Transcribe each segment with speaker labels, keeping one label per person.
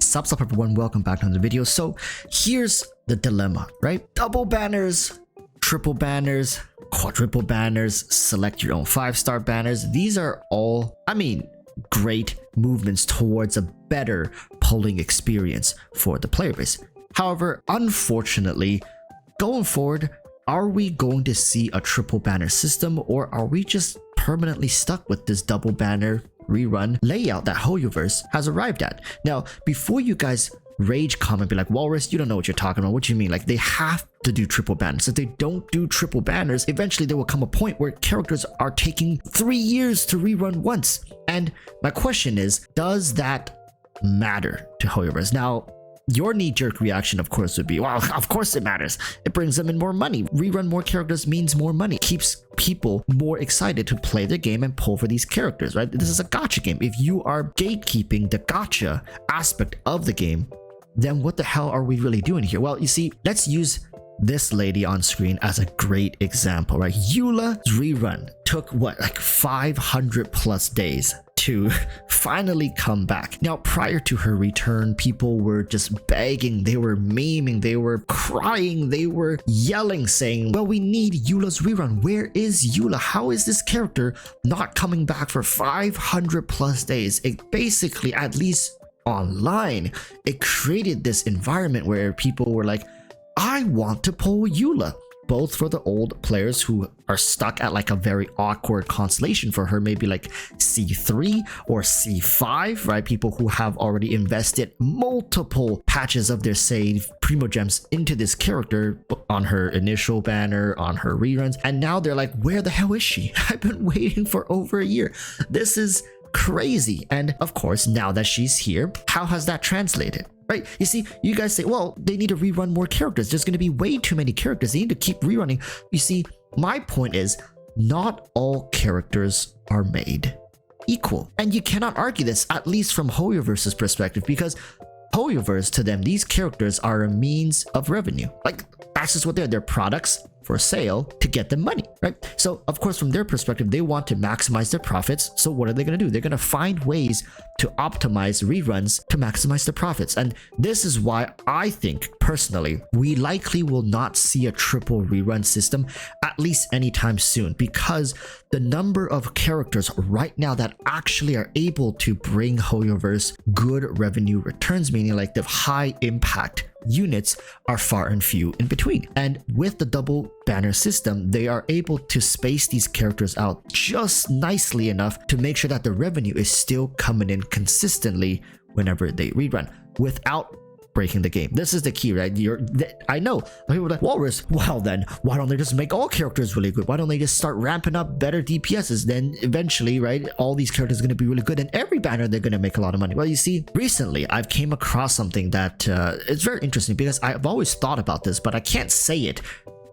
Speaker 1: Sups up everyone, welcome back to another video. So here's the dilemma, right? Double banners, triple banners, quadruple banners, select your own 5-star banners. These are all, great movements towards a better polling experience for the player base. However, unfortunately, going forward, are we going to see a triple banner system, or are we just permanently stuck with this double banner rerun layout that HoYoverse has arrived at? Now, before you guys rage comment, be like, Walrus, you don't know what you're talking about. What do you mean? Like, they have to do triple banners. If they don't do triple banners, eventually there will come a point where characters are taking 3 years to rerun once. And my question is, does that matter to HoYoverse? Now, your knee-jerk reaction, of course, would be, well, of course it matters. It brings them in more money. Rerun more characters means more money. Keeps people more excited to play the game and pull for these characters, right? This is a gacha game. If you are gatekeeping the gacha aspect of the game, then what the hell are we really doing here? Well, you see, let's use this lady on screen as a great example, right? Eula's rerun took what, like 500 plus days to finally come back. Now, prior to her return, people were just begging, they were memeing, they were crying, they were yelling, saying, well, we need Eula's rerun. Where is Eula? How is this character not coming back for 500 plus days? It basically, at least online, it created this environment where people were like, I want to pull Eula. Both for the old players who are stuck at like a very awkward constellation for her, maybe like C3 or C5, right? People who have already invested multiple patches of their save primo gems into this character on her initial banner, on her reruns, and now they're like, where the hell is she? I've been waiting for over a year. This is crazy. And of course, now that she's here, how has that translated? Right? You see, you guys say, well, they need to rerun more characters. There's going to be way too many characters. They need to keep rerunning. You see, my point is, not all characters are made equal. And you cannot argue this, at least from HoYoverse's perspective, because HoYoverse, to them, these characters are a means of revenue. Like, that's just what they're. They're products for sale to get them money, right? So, of course, from their perspective, they want to maximize their profits. So what are they going to do? They're going to find ways to optimize reruns to maximize their profits. And this is why I think, personally, we likely will not see a triple rerun system, at least anytime soon, because the number of characters right now that actually are able to bring HoYoverse good revenue returns, meaning like the high impact units, are far and few in between. And with the double banner system, they are able to space these characters out just nicely enough to make sure that the revenue is still coming in consistently whenever they rerun without breaking the game. This is the key, right? I know people are like, Walrus, well then, why don't they just make all characters really good? Why don't they just start ramping up better DPSs? Then eventually, right, all these characters are going to be really good, and every banner they're going to make a lot of money. Well, you see, recently I've came across something that it's very interesting, because I've always thought about this, but I can't say it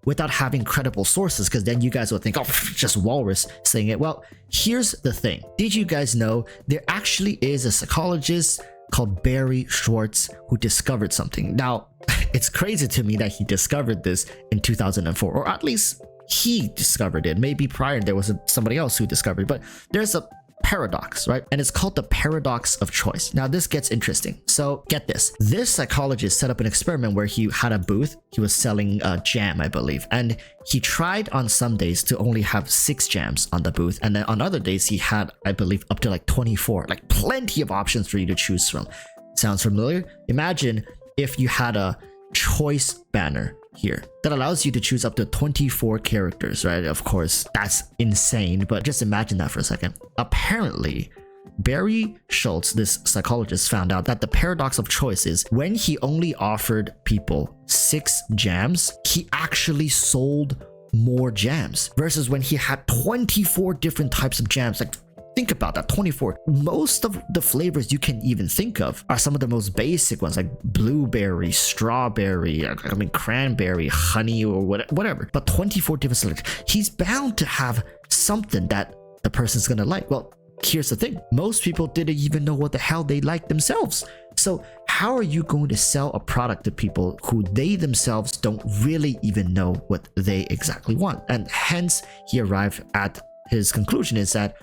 Speaker 1: without having credible sources, because then you guys will think, oh, just Walrus saying it. Well, here's the thing. Did you guys know there actually is a psychologist called Barry Schwartz who discovered something? Now, it's crazy to me that he discovered this in 2004, or at least he discovered it. Maybe prior there was somebody else who discovered it, but there's a paradox, right? And it's called the paradox of choice. Now, this gets interesting. So get this. This psychologist set up an experiment where he had a booth. He was selling jam, I believe. And he tried on some days to only have 6 jams on the booth. And then on other days, he had, I believe, up to like 24, like plenty of options for you to choose from. Sounds familiar? Imagine if you had a choice banner here that allows you to choose up to 24 characters, right? Of course, that's insane, but just imagine that for a second. Apparently, Barry Schultz, this psychologist, found out that the paradox of choice is when he only offered people 6 jams, he actually sold more jams versus when he had 24 different types of jams. Like, think about that, 24. Most of the flavors you can even think of are some of the most basic ones, like blueberry, strawberry, cranberry, honey, or whatever. But 24 different selections. He's bound to have something that the person's gonna like. Well, here's the thing. Most people didn't even know what the hell they like themselves. So how are you going to sell a product to people who they themselves don't really even know what they exactly want? And hence, he arrived at his conclusion is that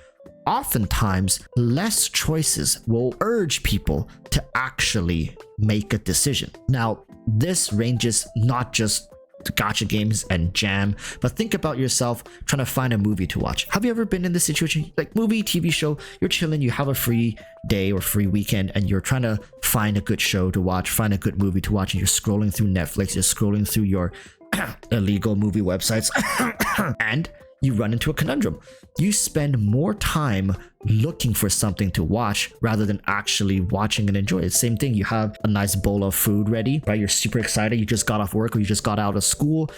Speaker 1: oftentimes less choices will urge people to actually make a decision. Now, this ranges not just to gacha games and jam, but think about yourself trying to find a movie to watch. Have you ever been in this situation? Like movie, TV show, you're chilling, you have a free day or free weekend, and you're trying to find a good show to watch, find a good movie to watch, and you're scrolling through Netflix, you're scrolling through your illegal movie websites, and you run into a conundrum. You spend more time looking for something to watch rather than actually watching and enjoy it. Same thing, you have a nice bowl of food ready, right? You're super excited, you just got off work or you just got out of school,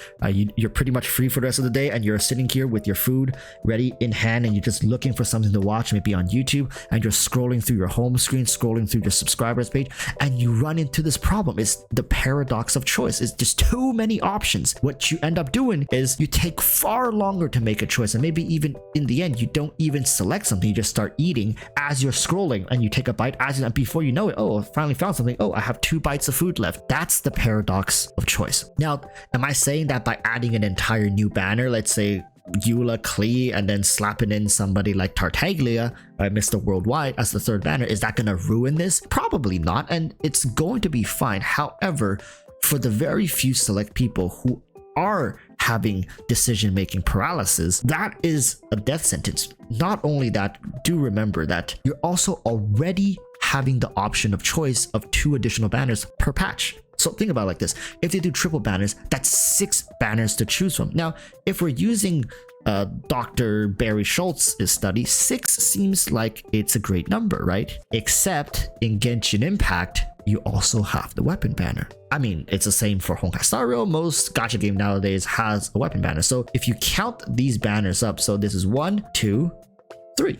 Speaker 1: you're pretty much free for the rest of the day, and you're sitting here with your food ready in hand, and you're just looking for something to watch, maybe on YouTube, and you're scrolling through your home screen, scrolling through your subscribers page, and you run into this problem. It's the paradox of choice. It's just too many options. What you end up doing is you take far longer to make a choice, and maybe even in the end you don't even select something, you just start eating as you're scrolling, and you take a bite and before you know it, oh, I finally found something, oh, I have 2 bites of food left. That's the paradox of choice. Now, am I saying that by adding an entire new banner, let's say Eula, Klee, and then slapping in somebody like Tartaglia, Mr. Worldwide, as the 3rd banner, is that going to ruin this? Probably not, and it's going to be fine. However, for the very few select people who are having decision-making paralysis, that is a death sentence. Not only that, do remember that you're also already having the option of choice of 2 additional banners per patch. So think about it like this: if they do triple banners, that's 6 banners to choose from. Now, if we're using Dr. Barry Schultz's study, 6 seems like it's a great number, right? Except in Genshin Impact, you also have the weapon banner. I mean, it's the same for Honkai Star Rail. Most gacha game nowadays has a weapon banner. So if you count these banners up, so this is 1, 2, 3,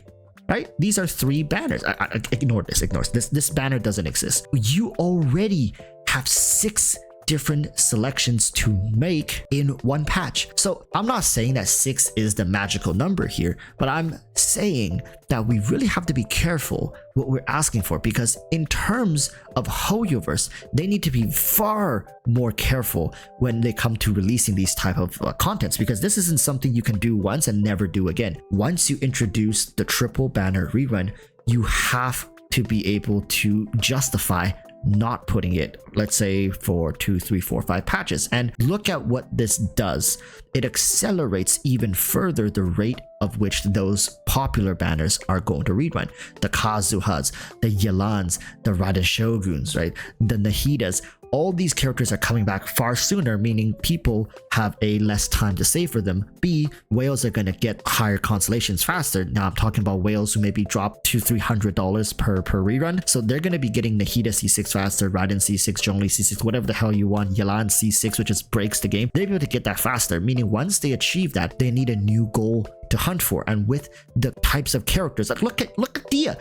Speaker 1: right? These are 3 banners. Ignore this. This banner doesn't exist. You already have 6 different selections to make in one patch. So I'm not saying that 6 is the magical number here, but I'm saying that we really have to be careful what we're asking for, because in terms of HoYoverse, they need to be far more careful when they come to releasing these type of contents, because this isn't something you can do once and never do again. Once you introduce the triple banner rerun, you have to be able to justify not putting it, let's say, for 2, 3, 4, 5 patches. And look at what this does. It accelerates even further the rate of which those popular banners are going to rerun. The Kazuhas, the Yelans, the Raiden Shoguns, right? The Nahidas. All these characters are coming back far sooner, meaning people have a less time to save for them. B, whales are going to get higher constellations faster. Now I'm talking about whales who maybe drop $200-$300 per rerun. So they're going to be getting Nahida C6 faster, Raiden C6, Zhongli C6, whatever the hell you want, Yelan C6, which just breaks the game. They're able to get that faster, meaning once they achieve that, they need a new goal to hunt for. And with the types of characters, like look at Dia,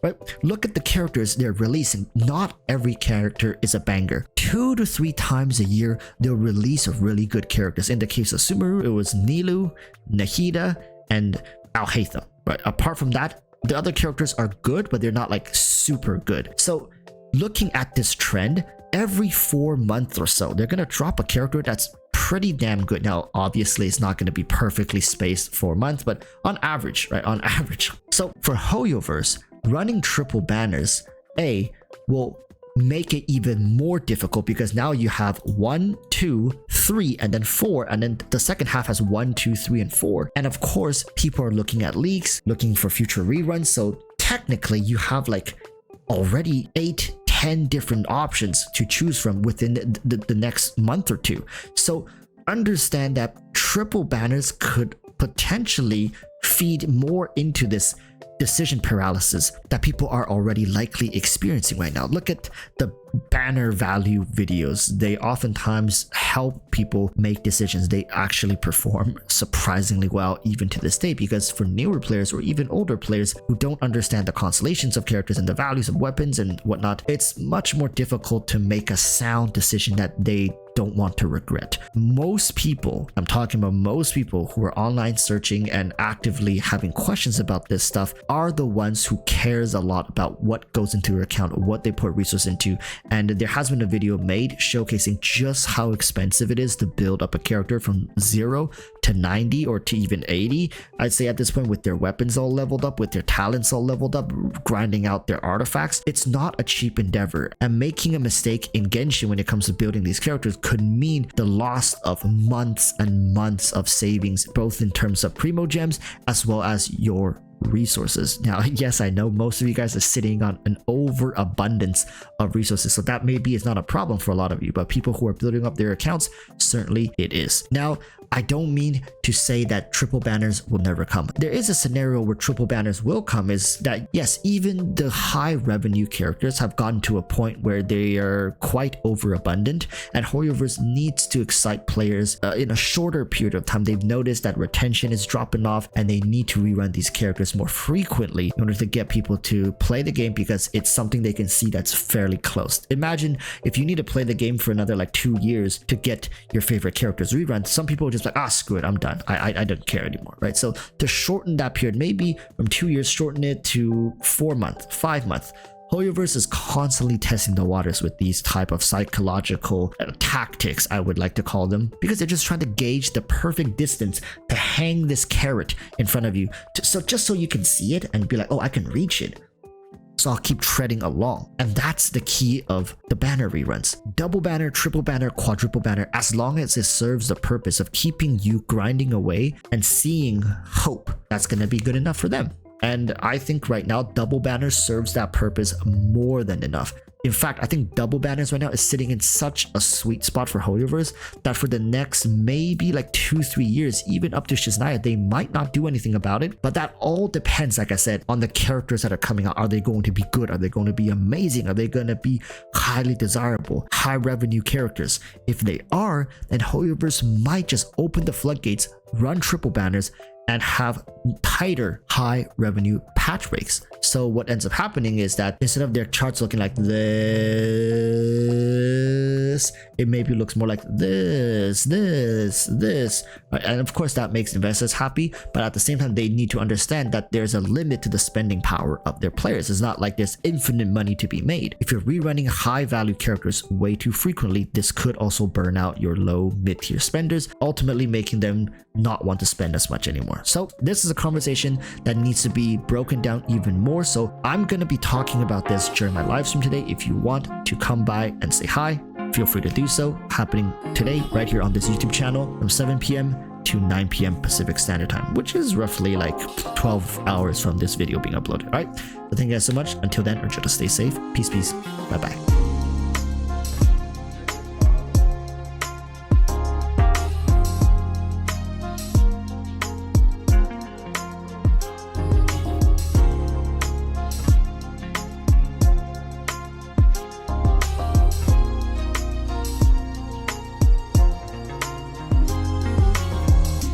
Speaker 1: right? Look at the characters they're releasing. Not every character is a banger. 2 to 3 times a year they'll release really good characters. In the case of Sumeru, it was Nilu, Nahida, and Alhaitham, right? Apart from that, the other characters are good, but they're not like super good. So looking at this trend, every 4 months or so, they're gonna drop a character that's pretty damn good. Now, obviously, it's not going to be perfectly spaced 4 months, but on average, right? On average. So for HoYoverse, running triple banners, will make it even more difficult, because now you have 1, 2, 3, and then 4, and then the second half has 1, 2, 3, and 4. And of course, people are looking at leaks, looking for future reruns. So technically, you have like already 8, 10 different options to choose from within the next month or 2. So understand that triple banners could potentially feed more into this decision paralysis that people are already likely experiencing right now. Look at the banner value videos. They oftentimes help people make decisions. They actually perform surprisingly well even to this day, because for newer players or even older players who don't understand the constellations of characters and the values of weapons and whatnot, it's much more difficult to make a sound decision that they don't want to regret. Most people, I'm talking about most people who are online searching and actively having questions about this stuff, are the ones who cares a lot about what goes into their account, what they put resources into. And there has been a video made showcasing just how expensive it is to build up a character from 0 to 90 or to even 80. I'd say at this point, with their weapons all leveled up, with their talents all leveled up, grinding out their artifacts, it's not a cheap endeavor. And making a mistake in Genshin when it comes to building these characters could mean the loss of months and months of savings, both in terms of primo gems as well as your resources. Now, yes, I know most of you guys are sitting on an overabundance of resources, so that maybe is not a problem for a lot of you, but people who are building up their accounts, certainly it is. Now, I don't mean to say that triple banners will never come. There is a scenario where triple banners will come, is that yes, even the high revenue characters have gotten to a point where they are quite overabundant, and HoYoverse needs to excite players in a shorter period of time. They've noticed that retention is dropping off and they need to rerun these characters more frequently in order to get people to play the game, because it's something they can see that's fairly close. Imagine if you need to play the game for another like 2 years to get your favorite characters rerun. Some people just like, screw it, I'm done, I don't care anymore, right? So to shorten that period, maybe from 2 years, shorten it to 4 months, 5 months. HoYoverse is constantly testing the waters with these type of psychological tactics, I would like to call them, because they're just trying to gauge the perfect distance to hang this carrot in front of you, just so you can see it and be like, oh, I can reach it, so I'll keep treading along. And that's the key of the banner reruns. Double banner, triple banner, quadruple banner, as long as it serves the purpose of keeping you grinding away and seeing hope, that's going to be good enough for them. And I think right now, double banners serves that purpose more than enough. In fact, I think double banners right now is sitting in such a sweet spot for HoYoverse that for the next maybe like 2-3 years, even up to Shiznaya, they might not do anything about it. But that all depends, like I said, on the characters that are coming out. Are they going to be good? Are they going to be amazing? Are they going to be highly desirable, high revenue characters? If they are, then HoYoverse might just open the floodgates, run triple banners, and have tighter high revenue patch breaks. So what ends up happening is that instead of their charts looking like this, it maybe looks more like this, right? And of course that makes investors happy, but at the same time they need to understand that there's a limit to the spending power of their players. It's not like there's infinite money to be made. If you're rerunning high value characters way too frequently, this could also burn out your low mid-tier spenders, ultimately making them not want to spend as much anymore. So this is a conversation that needs to be broken down even more. So I'm going to be talking about this during my live stream today. If you want to come by and say hi, feel free to do so. Happening today right here on this YouTube channel from 7 p.m. to 9 p.m. Pacific Standard Time, which is roughly like 12 hours from this video being uploaded. All right, so thank you guys so much. Until then, remember to stay safe. Peace, bye bye.